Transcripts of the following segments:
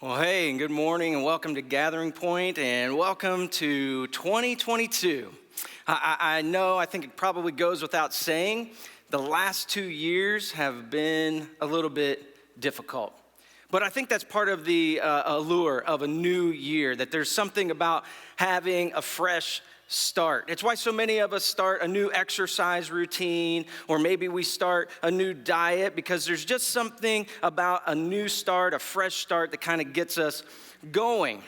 Well, hey, and good morning, and welcome to GatheringPoint, and welcome to 2022. I know, I think it probably goes without saying, the last 2 years have been a little bit difficult. But I think that's part of the allure of a new year, that there's something about having a fresh start. It's why so many of us start a new exercise routine, or maybe we start a new diet, because there's just something about a new start, a fresh start that kind of gets us going.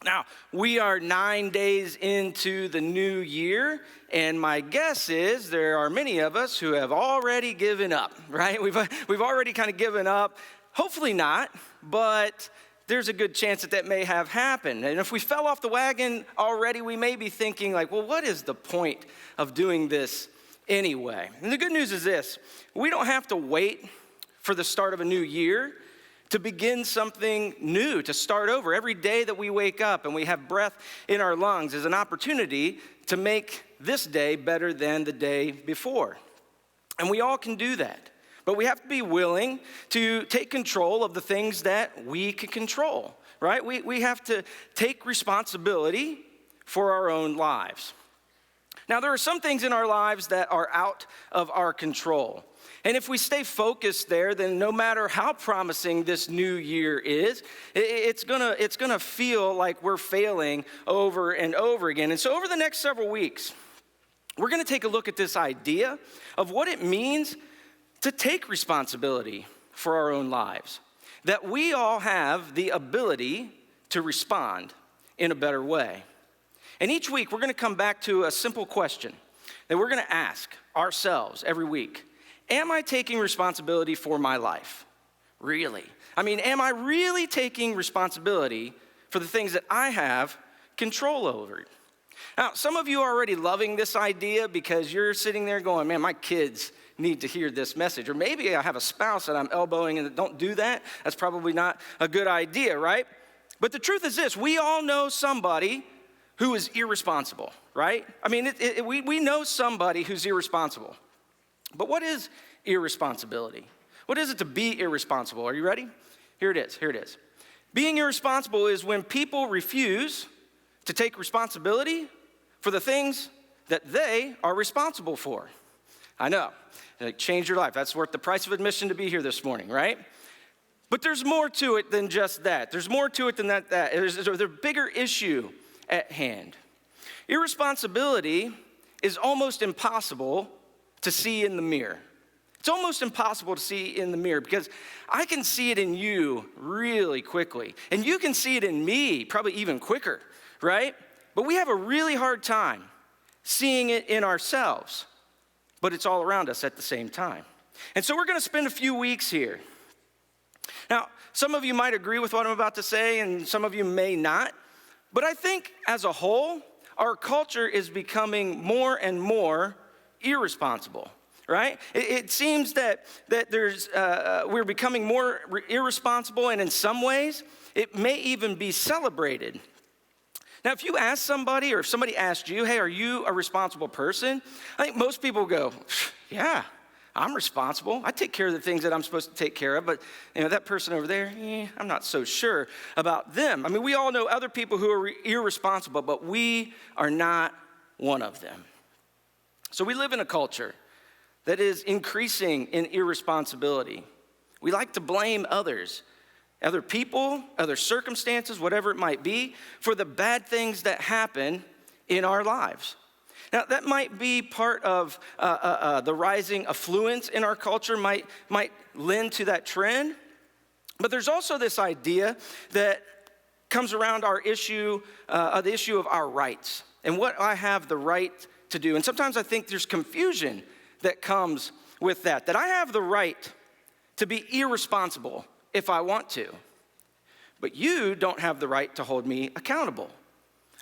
Now, we are 9 days into the new year, and my guess is there are many of us who have already given up, right? We've already kind of given up. Hopefully not, but there's a good chance that may have happened. And if we fell off the wagon already, we may be thinking like, well, what is the point of doing this anyway? And the good news is this: we don't have to wait for the start of a new year to begin something new, to start over. Every day that we wake up and we have breath in our lungs is an opportunity to make this day better than the day before. And we all can do that. But we have to be willing to take control of the things that we can control, right? We have to take responsibility for our own lives. Now, there are some things in our lives that are out of our control. And if we stay focused there, then no matter how promising this new year is, it's gonna feel like we're failing over and over again. And so over the next several weeks, we're gonna take a look at this idea of what it means to take responsibility for our own lives, that we all have the ability to respond in a better way. And each week, we're gonna come back to a simple question that we're gonna ask ourselves every week. Am I taking responsibility for my life? Really? I mean, am I really taking responsibility for the things that I have control over? Now, some of you are already loving this idea because you're sitting there going, man, my kids need to hear this message. Or maybe I have a spouse that I'm elbowing and don't do that. That's probably not a good idea, right? But the truth is this: we all know somebody who is irresponsible, right? I mean, we know somebody who's irresponsible. But what is irresponsibility? What is it to be irresponsible? Are you ready? Here it is. Being irresponsible is when people refuse to take responsibility for the things that they are responsible for. I know, change your life. That's worth the price of admission to be here this morning, right? But there's more to it than just that. There's more to it than that. There's a bigger issue at hand. Irresponsibility is almost impossible to see in the mirror. It's almost impossible to see in the mirror because I can see it in you really quickly. And you can see it in me probably even quicker, right? But we have a really hard time seeing it in ourselves. But it's all around us at the same time. And so we're gonna spend a few weeks here. Now, some of you might agree with what I'm about to say, and some of you may not. But I think as a whole, our culture is becoming more and more irresponsible, right? It seems that we're becoming more irresponsible, and in some ways, it may even be celebrated. Now, if you ask somebody, or if somebody asked you, hey, are you a responsible person? I think most people go, yeah, I'm responsible. I take care of the things that I'm supposed to take care of, but that person over there, I'm not so sure about them. I mean, we all know other people who are irresponsible, but we are not one of them. So we live in a culture that is increasing in irresponsibility. We like to blame others, other people, other circumstances, whatever it might be, for the bad things that happen in our lives. Now, that might be part of the rising affluence in our culture, might lend to that trend. But there's also this idea that comes around the issue of our rights and what I have the right to do. And sometimes I think there's confusion that comes with that I have the right to be irresponsible if I want to, but you don't have the right to hold me accountable.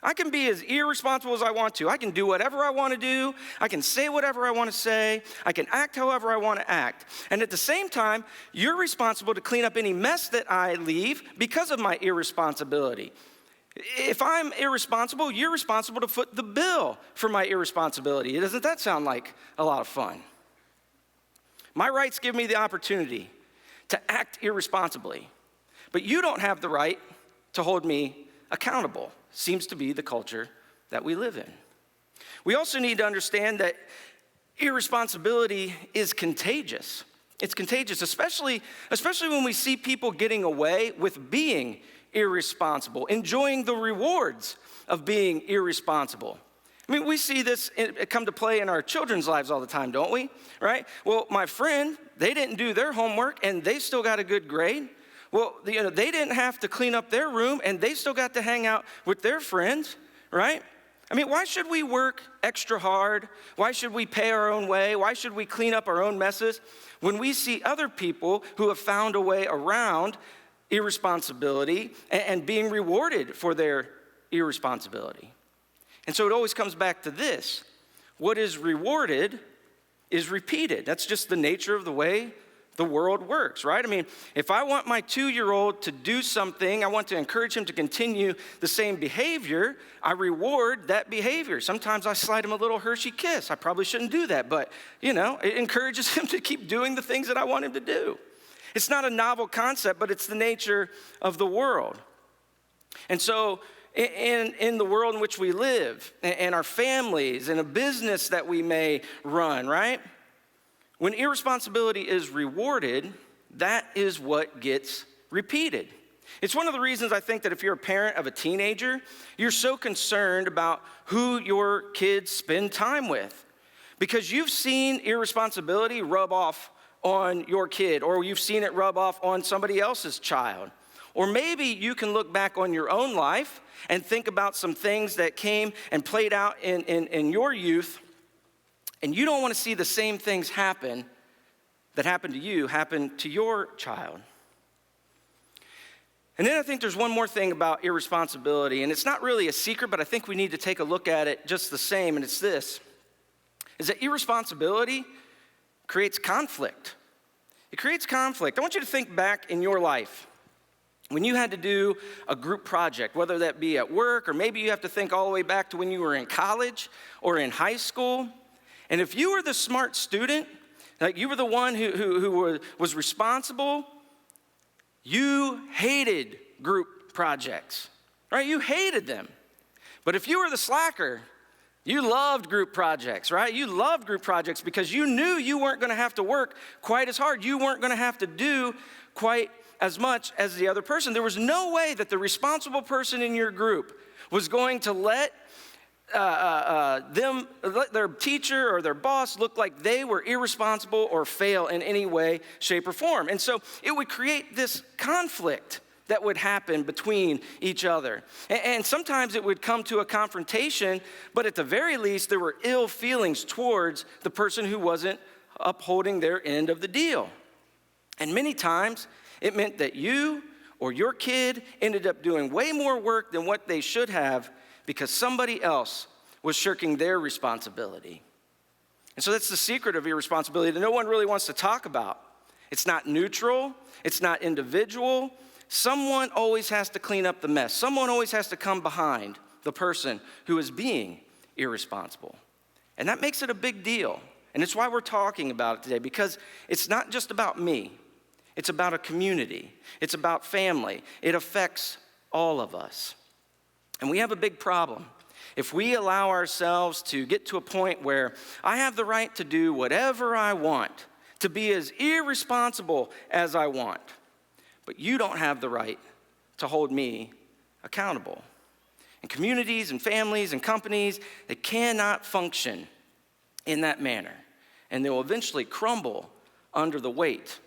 I can be as irresponsible as I want to. I can do whatever I want to do. I can say whatever I want to say. I can act however I want to act. And at the same time, you're responsible to clean up any mess that I leave because of my irresponsibility. If I'm irresponsible, you're responsible to foot the bill for my irresponsibility. Doesn't that sound like a lot of fun? My rights give me the opportunity to act irresponsibly. but you don't have the right to hold me accountable. Seems to be the culture that we live in. We also need to understand that irresponsibility is contagious. It's contagious, especially when we see people getting away with being irresponsible, enjoying the rewards of being irresponsible. I mean, we see this come to play in our children's lives all the time, don't we? Right? Well, my friend, they didn't do their homework and they still got a good grade. Well, they didn't have to clean up their room and they still got to hang out with their friends, right? I mean, why should we work extra hard? Why should we pay our own way? Why should we clean up our own messes when we see other people who have found a way around irresponsibility and being rewarded for their irresponsibility? And so it always comes back to this. What is rewarded is repeated. That's just the nature of the way the world works, right? I mean, if I want my 2-year-old to do something, I want to encourage him to continue the same behavior, I reward that behavior. Sometimes I slide him a little Hershey kiss. I probably shouldn't do that, but, it encourages him to keep doing the things that I want him to do. It's not a novel concept, but it's the nature of the world. And so in the world in which we live, and our families, and a business that we may run, right? When irresponsibility is rewarded, that is what gets repeated. It's one of the reasons I think that if you're a parent of a teenager, you're so concerned about who your kids spend time with. Because you've seen irresponsibility rub off on your kid, or you've seen it rub off on somebody else's child. Or maybe you can look back on your own life and think about some things that came and played out in your youth, and you don't want to see the same things happen that happened to you happen to your child. And then I think there's one more thing about irresponsibility, and it's not really a secret, but I think we need to take a look at it just the same, and it's this, is that irresponsibility creates conflict. It creates conflict. I want you to think back in your life when you had to do a group project, whether that be at work, or maybe you have to think all the way back to when you were in college or in high school. And if you were the smart student, like you were the one who was responsible, you hated group projects, right? You hated them. But if you were the slacker, you loved group projects, right? You loved group projects because you knew you weren't going to have to work quite as hard. You weren't going to have to do quite as much as the other person. There was no way that the responsible person in your group was going to let their teacher or their boss look like they were irresponsible or fail in any way, shape, or form. And so it would create this conflict that would happen between each other. And sometimes it would come to a confrontation, but at the very least, there were ill feelings towards the person who wasn't upholding their end of the deal. And many times, it meant that you or your kid ended up doing way more work than what they should have because somebody else was shirking their responsibility. And so that's the secret of irresponsibility that no one really wants to talk about. It's not neutral. It's not individual. Someone always has to clean up the mess. Someone always has to come behind the person who is being irresponsible. And that makes it a big deal. And it's why we're talking about it today, because it's not just about me. It's about a community. It's about family. It affects all of us. And we have a big problem. If we allow ourselves to get to a point where I have the right to do whatever I want, to be as irresponsible as I want, but you don't have the right to hold me accountable. And communities and families and companies, they cannot function in that manner. And they will eventually crumble under the weight.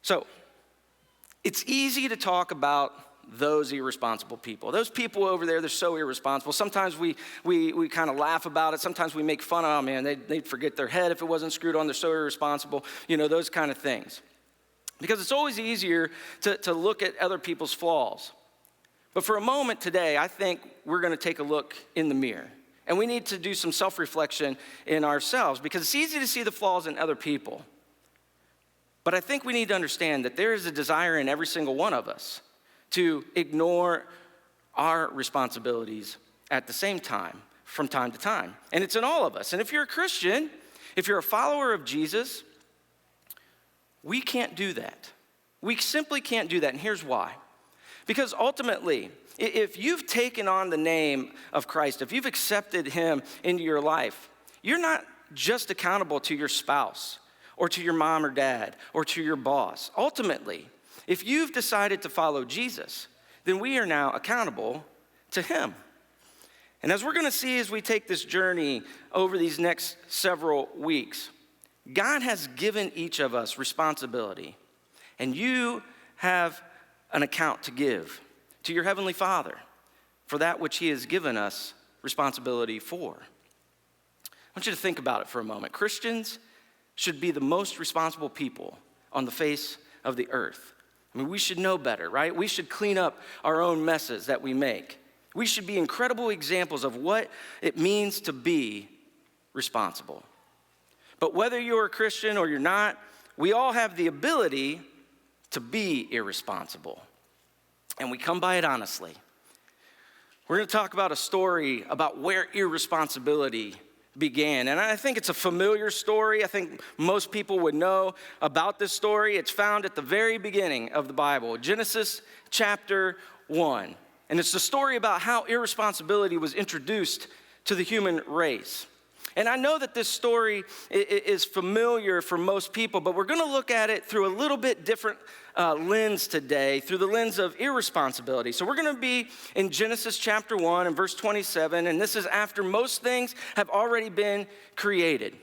So, it's easy to talk about those irresponsible people. Those people over there, they're so irresponsible. Sometimes we kind of laugh about it. Sometimes we make fun of them. Man, they'd forget their head if it wasn't screwed on. They're so irresponsible. Those kind of things. Because it's always easier to look at other people's flaws. But for a moment today, I think we're going to take a look in the mirror. And we need to do some self-reflection in ourselves, because it's easy to see the flaws in other people. But I think we need to understand that there is a desire in every single one of us to ignore our responsibilities at the same time, from time to time. And it's in all of us. And if you're a Christian, if you're a follower of Jesus, we can't do that. We simply can't do that, and here's why. Because ultimately, if you've taken on the name of Christ, if you've accepted him into your life, you're not just accountable to your spouse or to your mom or dad or to your boss. Ultimately, if you've decided to follow Jesus, then we are now accountable to him. And as we're going to see as we take this journey over these next several weeks, God has given each of us responsibility, and you have an account to give to your Heavenly Father for that which he has given us responsibility for. I want you to think about it for a moment. Christians should be the most responsible people on the face of the earth. I mean, we should know better, right? We should clean up our own messes that we make. We should be incredible examples of what it means to be responsible. But whether you're a Christian or you're not, we all have the ability to be irresponsible. And we come by it honestly. We're going to talk about a story about where irresponsibility began. And I think it's a familiar story. I think most people would know about this story. It's found at the very beginning of the Bible, Genesis chapter 1. And it's the story about how irresponsibility was introduced to the human race. And I know that this story is familiar for most people, but we're going to look at it through a little bit different lens today, through the lens of irresponsibility. So we're going to be in Genesis chapter 1 and verse 27, and this is after most things have already been created.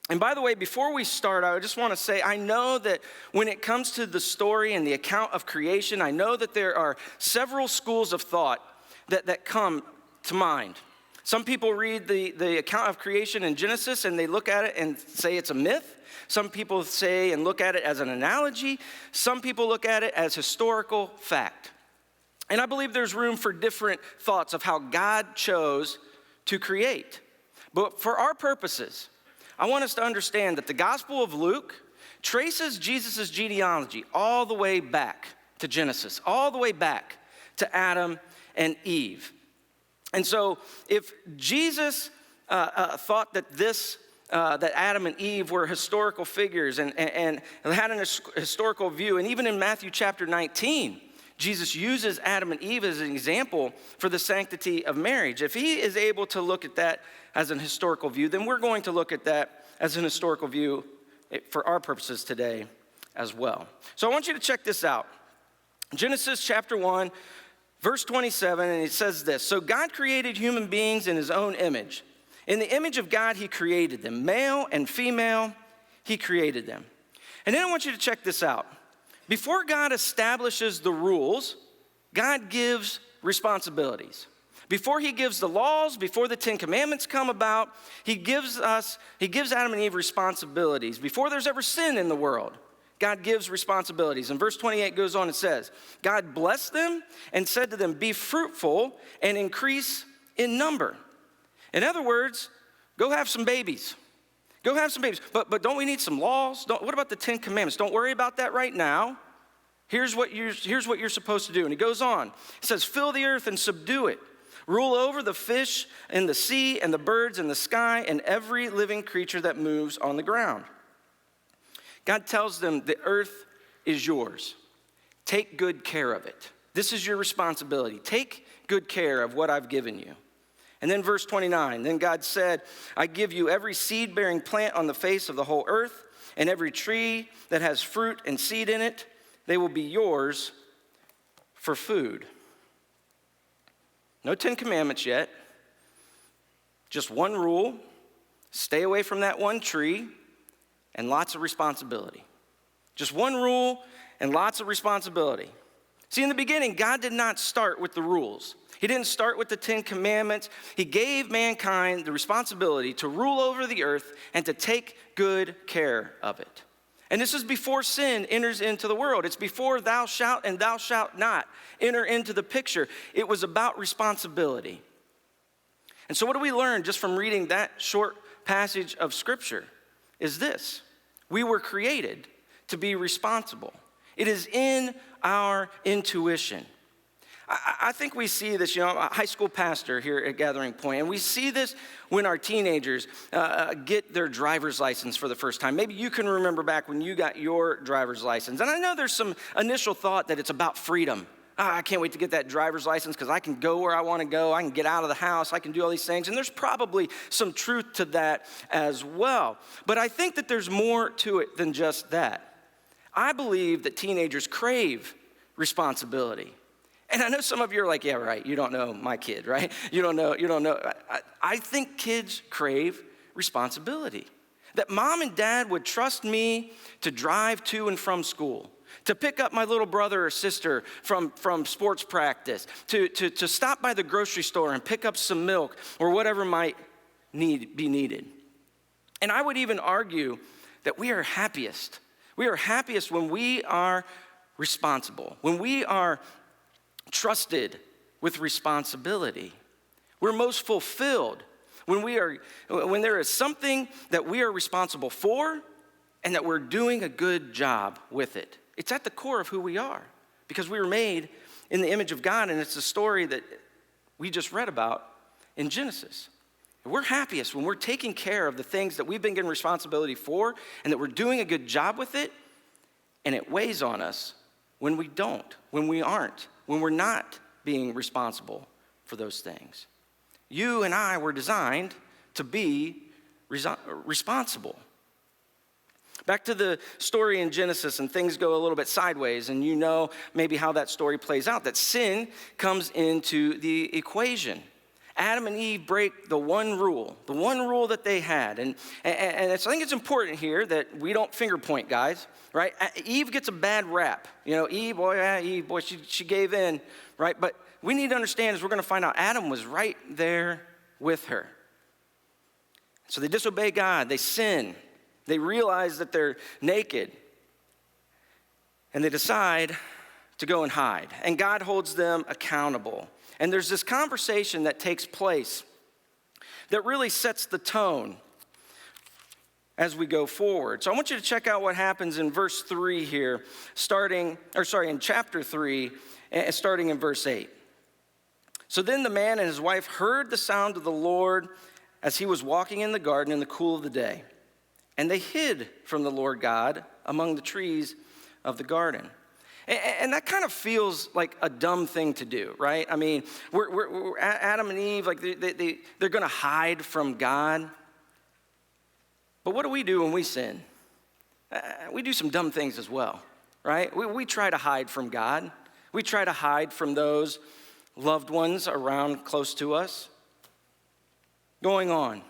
And by the way, before we start, I just want to say, I know that when it comes to the story and the account of creation, I know that there are several schools of thought that come to mind. Some people read the account of creation in Genesis and they look at it and say it's a myth. Some people say and look at it as an analogy. Some people look at it as historical fact. And I believe there's room for different thoughts of how God chose to create. But for our purposes, I want us to understand that the Gospel of Luke traces Jesus' genealogy all the way back to Genesis, all the way back to Adam and Eve. And so if Jesus thought that that Adam and Eve were historical figures and had a historical view, and even in Matthew chapter 19, Jesus uses Adam and Eve as an example for the sanctity of marriage. If he is able to look at that as an historical view, then we're going to look at that as an historical view for our purposes today as well. So I want you to check this out. Genesis chapter 1, verse 27, and it says this: So God created human beings in his own image. In the image of God, he created them. Male and female, he created them. And then I want you to check this out. Before God establishes the rules, God gives responsibilities. Before he gives the laws, before the 10 Commandments come about, he gives Adam and Eve responsibilities. Before there's ever sin in the world, God gives responsibilities. And verse 28 goes on and says, God blessed them and said to them, be fruitful and increase in number. In other words, go have some babies. Go have some babies. But don't we need some laws? What about the 10 Commandments? Don't worry about that right now. Here's what you're supposed to do. And he goes on. He says, fill the earth and subdue it. Rule over the fish in the sea and the birds in the sky and every living creature that moves on the ground. God tells them the earth is yours. Take good care of it. This is your responsibility. Take good care of what I've given you. And then verse 29, then God said, I give you every seed-bearing plant on the face of the whole earth, and every tree that has fruit and seed in it, they will be yours for food. No 10 Commandments yet. Just one rule. Stay away from that one tree, and lots of responsibility. Just one rule and lots of responsibility. See, in the beginning, God did not start with the rules. He didn't start with the 10 Commandments. He gave mankind the responsibility to rule over the earth and to take good care of it. And this is before sin enters into the world. It's before thou shalt and thou shalt not enter into the picture. It was about responsibility. And so what do we learn just from reading that short passage of Scripture is this: we were created to be responsible. It is in our intuition. I think we see this, I'm a high school pastor here at Gathering Point, and we see this when our teenagers get their driver's license for the first time. Maybe you can remember back when you got your driver's license. And I know there's some initial thought that it's about freedom. I can't wait to get that driver's license because I can go where I want to go. I can get out of the house. I can do all these things. And there's probably some truth to that as well. But I think that there's more to it than just that. I believe that teenagers crave responsibility. And I know some of you are like, yeah, right, you don't know my kid, right? You don't know. I think kids crave responsibility. That mom and dad would trust me to drive to and from school, to pick up my little brother or sister from sports practice, to stop by the grocery store and pick up some milk or whatever might be needed. And I would even argue that we are happiest. We are happiest when we are responsible, when we are trusted with responsibility. We're most fulfilled when there is something that we are responsible for and that we're doing a good job with it. It's at the core of who we are because we were made in the image of God, and it's a story that we just read about in Genesis. We're happiest when we're taking care of the things that we've been given responsibility for and that we're doing a good job with it, and it weighs on us when we don't, when we aren't, when we're not being responsible for those things. You and I were designed to be responsible. Back to the story in Genesis, and things go a little bit sideways, and you know maybe how that story plays out, that sin comes into the equation. Adam and Eve break the one rule that they had. And I think it's important here that we don't finger point, guys, right? Eve gets a bad rap. Eve, she gave in, right? But we need to understand, as we're going to find out, Adam was right there with her. So they disobey God, they sin, they realize that they're naked, and they decide to go and hide. And God holds them accountable. And there's this conversation that takes place that really sets the tone as we go forward. So I want you to check out what happens in verse 3 here, in chapter 3, starting in verse 8. So then the man and his wife heard the sound of the Lord as he was walking in the garden in the cool of the day. And they hid from the Lord God among the trees of the garden. And that kind of feels like a dumb thing to do, right? I mean, we're Adam and Eve, like they're going to hide from God. But what do we do when we sin? We do some dumb things as well, right? We try to hide from God. We try to hide from those loved ones around close to us. Going on.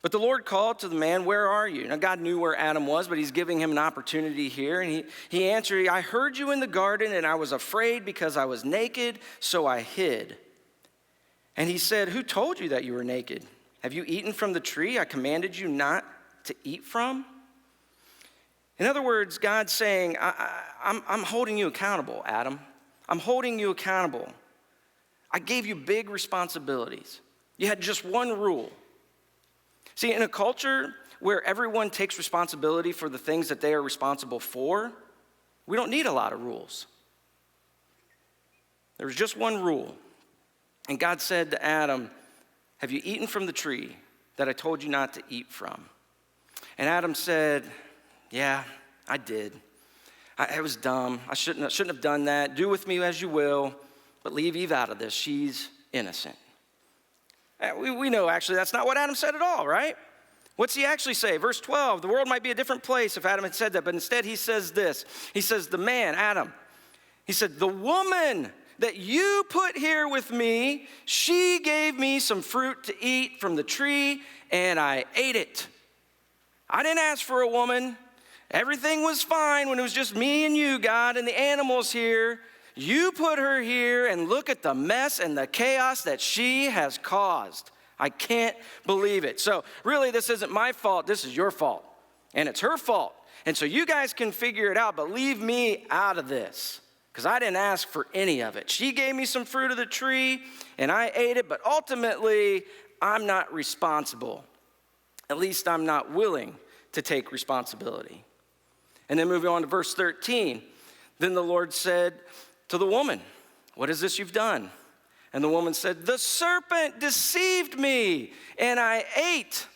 But the Lord called to the man, "Where are you?" Now, God knew where Adam was, but he's giving him an opportunity here. And he answered, "I heard you in the garden, and I was afraid because I was naked, so I hid." And he said, "Who told you that you were naked? Have you eaten from the tree I commanded you not to eat from?" In other words, God's saying, I'm holding you accountable, Adam. I'm holding you accountable. I gave you big responsibilities. You had just one rule. See, in a culture where everyone takes responsibility for the things that they are responsible for, we don't need a lot of rules. There was just one rule. And God said to Adam, "Have you eaten from the tree that I told you not to eat from?" And Adam said, "Yeah, I did. I was dumb. I shouldn't have done that. Do with me as you will, but leave Eve out of this. She's innocent." We know, actually, that's not what Adam said at all, right? What's he actually say? Verse 12, the world might be a different place if Adam had said that, but instead he says this. He says, the man, Adam, he said, "The woman that you put here with me, she gave me some fruit to eat from the tree, and I ate it. I didn't ask for a woman. Everything was fine when it was just me and you, God, and the animals here. You put her here, and look at the mess and the chaos that she has caused. I can't believe it. So really, this isn't my fault. This is your fault. And it's her fault. And so you guys can figure it out, but leave me out of this because I didn't ask for any of it. She gave me some fruit of the tree, and I ate it, but ultimately, I'm not responsible. At least I'm not willing to take responsibility." And then moving on to verse 13, then the Lord said to the woman, "What is this you've done?" And the woman said, "The serpent deceived me, and I ate.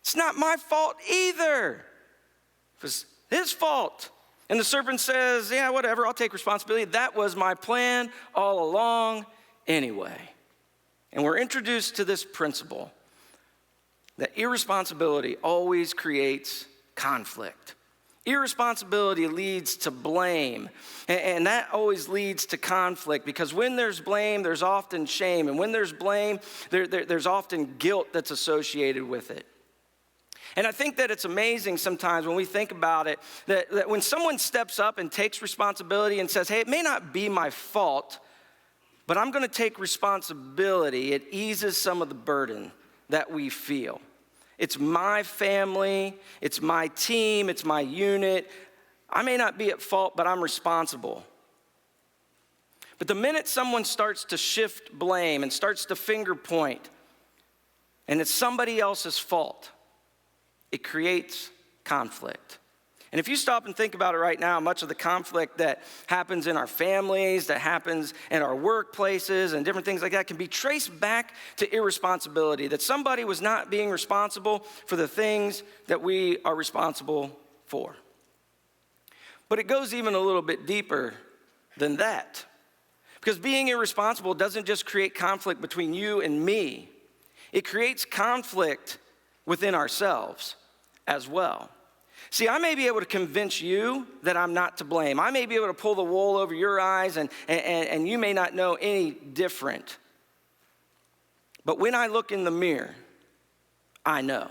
It's not my fault either. It was his fault." And the serpent says, "Yeah, whatever, I'll take responsibility. That was my plan all along anyway." And we're introduced to this principle that irresponsibility always creates conflict. Irresponsibility leads to blame, and that always leads to conflict, because when there's blame, there's often shame, and when there's blame, there's often guilt that's associated with it. And I think that it's amazing sometimes when we think about it, that when someone steps up and takes responsibility and says, "Hey, it may not be my fault, but I'm going to take responsibility," it eases some of the burden that we feel. It's my family, it's my team, it's my unit. I may not be at fault, but I'm responsible. But the minute someone starts to shift blame and starts to finger point, and it's somebody else's fault, it creates conflict. And if you stop and think about it right now, much of the conflict that happens in our families, that happens in our workplaces and different things like that, can be traced back to irresponsibility, that somebody was not being responsible for the things that we are responsible for. But it goes even a little bit deeper than that. Because being irresponsible doesn't just create conflict between you and me. It creates conflict within ourselves as well. See, I may be able to convince you that I'm not to blame. I may be able to pull the wool over your eyes, and you may not know any different. But when I look in the mirror, I know.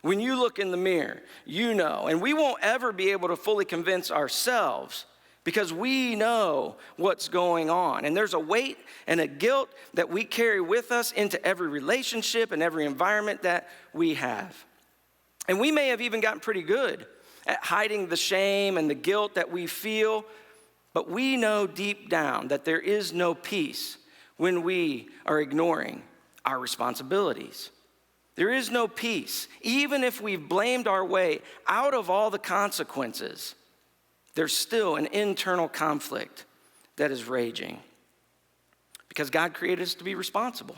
When you look in the mirror, you know. And we won't ever be able to fully convince ourselves, because we know what's going on. And there's a weight and a guilt that we carry with us into every relationship and every environment that we have. And we may have even gotten pretty good at hiding the shame and the guilt that we feel, but we know deep down that there is no peace when we are ignoring our responsibilities. There is no peace. Even if we've blamed our way out of all the consequences, there's still an internal conflict that is raging. Because God created us to be responsible.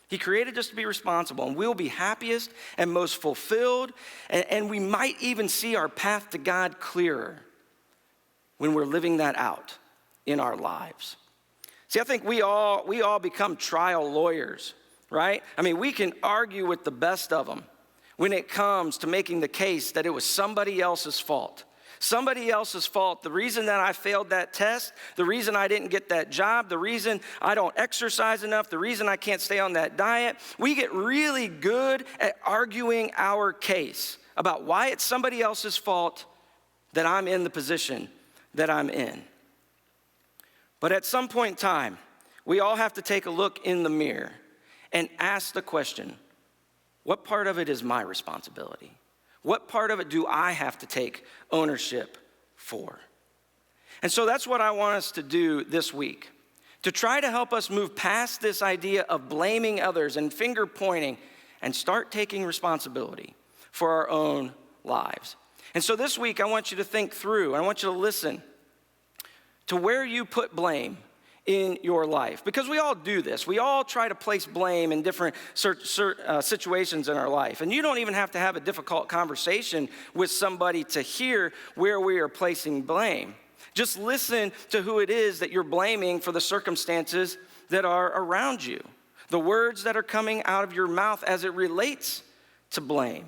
He created us to be responsible, and we'll be happiest and most fulfilled, and we might even see our path to God clearer when we're living that out in our lives. See, I think we all become trial lawyers, right? I mean, we can argue with the best of them when it comes to making the case that it was somebody else's fault. Somebody else's fault. The reason that I failed that test, the reason I didn't get that job, the reason I don't exercise enough, the reason I can't stay on that diet. We get really good at arguing our case about why it's somebody else's fault that I'm in the position that I'm in. But at some point in time, we all have to take a look in the mirror and ask the question, what part of it is my responsibility? What part of it do I have to take ownership for? And so that's what I want us to do this week, to try to help us move past this idea of blaming others and finger pointing and start taking responsibility for our own lives. And so this week, I want you to think through, I want you to listen to where you put blame in your life. Because we all do this. We all try to place blame in different situations in our life. And you don't even have to have a difficult conversation with somebody to hear where we are placing blame. Just listen to who it is that you're blaming for the circumstances that are around you. The words that are coming out of your mouth as it relates to blame.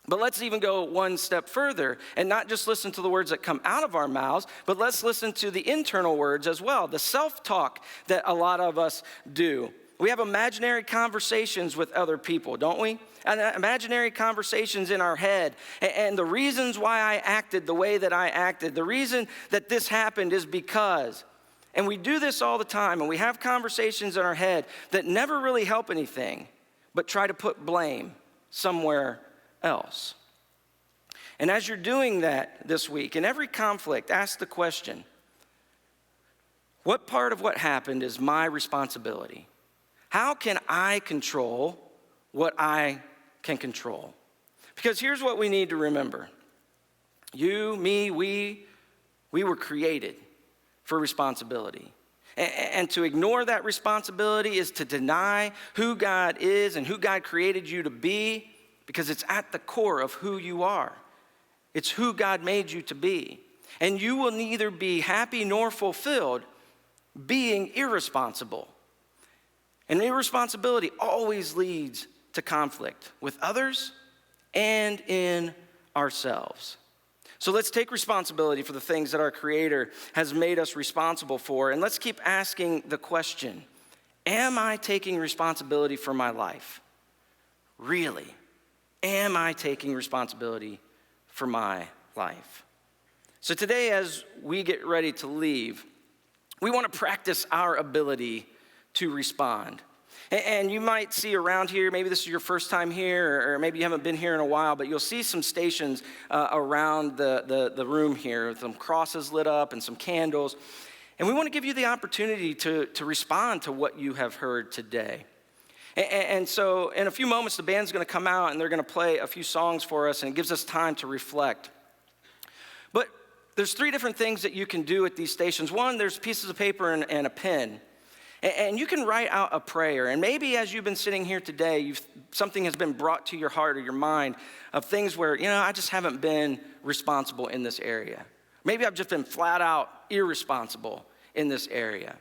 But let's even go one step further and not just listen to the words that come out of our mouths, but let's listen to the internal words as well, the self-talk that a lot of us do. We have imaginary conversations with other people, don't we? And imaginary conversations in our head. And the reasons why I acted the way that I acted, the reason that this happened is because. And we do this all the time, and we have conversations in our head that never really help anything, but try to put blame somewhere else. And as you're doing that this week, in every conflict, ask the question, what part of what happened is my responsibility? How can I control what I can control? Because here's what we need to remember. You, me, we were created for responsibility. And to ignore that responsibility is to deny who God is and who God created you to be, because it's at the core of who you are. It's who God made you to be. And you will neither be happy nor fulfilled being irresponsible. And irresponsibility always leads to conflict with others and in ourselves. So let's take responsibility for the things that our Creator has made us responsible for, and let's keep asking the question, am I taking responsibility for my life? Really? Am I taking responsibility for my life? So today, as we get ready to leave, we want to practice our ability to respond. And you might see around here, maybe this is your first time here, or maybe you haven't been here in a while, but you'll see some stations around the room here, with some crosses lit up and some candles. And we want to give you the opportunity to respond to what you have heard today. And so in a few moments, the band's going to come out and they're going to play a few songs for us, and it gives us time to reflect. But there's 3 different things that you can do at these stations. One, there's pieces of paper and a pen. And you can write out a prayer. And maybe as you've been sitting here today, something has been brought to your heart or your mind of things where, I just haven't been responsible in this area. Maybe I've just been flat out irresponsible in this area.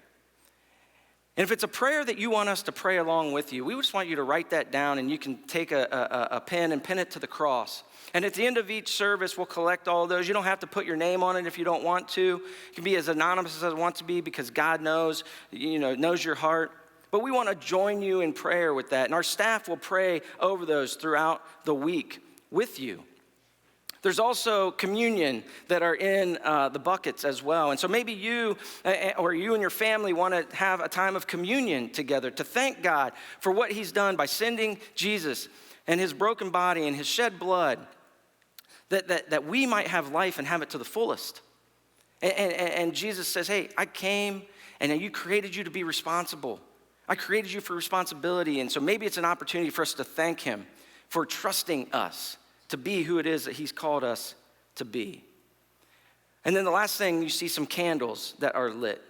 And if it's a prayer that you want us to pray along with you, we just want you to write that down, and you can take a pen and pin it to the cross. And at the end of each service, we'll collect all of those. You don't have to put your name on it if you don't want to. You can be as anonymous as it wants to be, because God knows your heart. But we want to join you in prayer with that. And our staff will pray over those throughout the week with you. There's also communion that are in the buckets as well. And so maybe you or you and your family want to have a time of communion together to thank God for what he's done by sending Jesus and his broken body and his shed blood, that we might have life and have it to the fullest. And Jesus says, hey, I came and you created you to be responsible. I created you for responsibility. And so maybe it's an opportunity for us to thank him for trusting us to be who it is that he's called us to be. And then the last thing, you see some candles that are lit.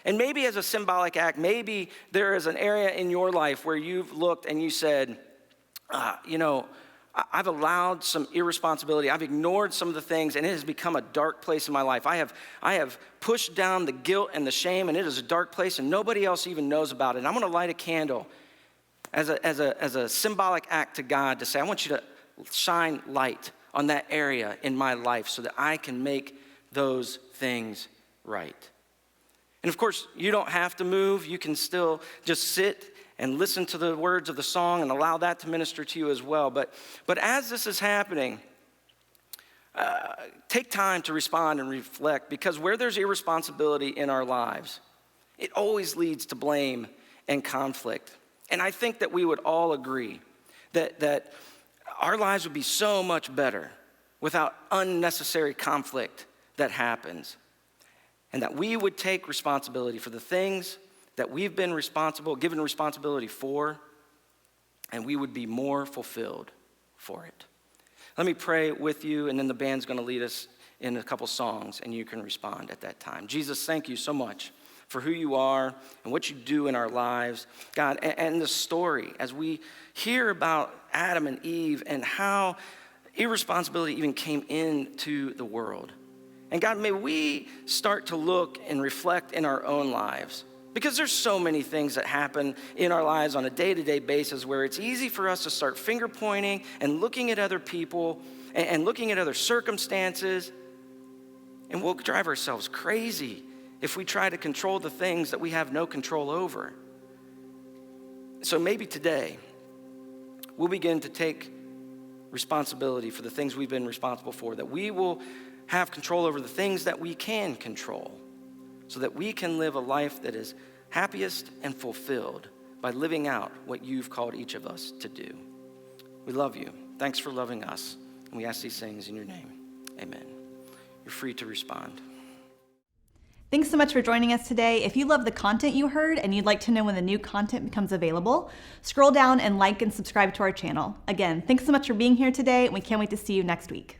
And maybe as a symbolic act, maybe there is an area in your life where you've looked and you said, I've allowed some irresponsibility. I've ignored some of the things, and it has become a dark place in my life. I have pushed down the guilt and the shame, and it is a dark place, and nobody else even knows about it. And I'm going to light a candle as a symbolic act to God to say, I want you to shine light on that area in my life so that I can make those things right. And of course, you don't have to move. You can still just sit and listen to the words of the song and allow that to minister to you as well. But as this is happening, take time to respond and reflect, because where there's irresponsibility in our lives, it always leads to blame and conflict. And I think that we would all agree that our lives would be so much better without unnecessary conflict that happens, and that we would take responsibility for the things that we've been given responsibility for, and we would be more fulfilled for it. Let me pray with you, and then the band's going to lead us in a couple songs, and you can respond at that time. Jesus, thank you so much for who you are and what you do in our lives. God, and the story, as we hear about Adam and Eve and how irresponsibility even came into the world. And God, may we start to look and reflect in our own lives, because there's so many things that happen in our lives on a day-to-day basis where it's easy for us to start finger pointing and looking at other people and looking at other circumstances, and we'll drive ourselves crazy if we try to control the things that we have no control over. So maybe today, we'll begin to take responsibility for the things we've been responsible for, that we will have control over the things that we can control, so that we can live a life that is happiest and fulfilled by living out what you've called each of us to do. We love you. Thanks for loving us. And we ask these things in your name. Amen. You're free to respond. Thanks so much for joining us today. If you love the content you heard and you'd like to know when the new content becomes available, scroll down and like and subscribe to our channel. Again, thanks so much for being here today, and we can't wait to see you next week.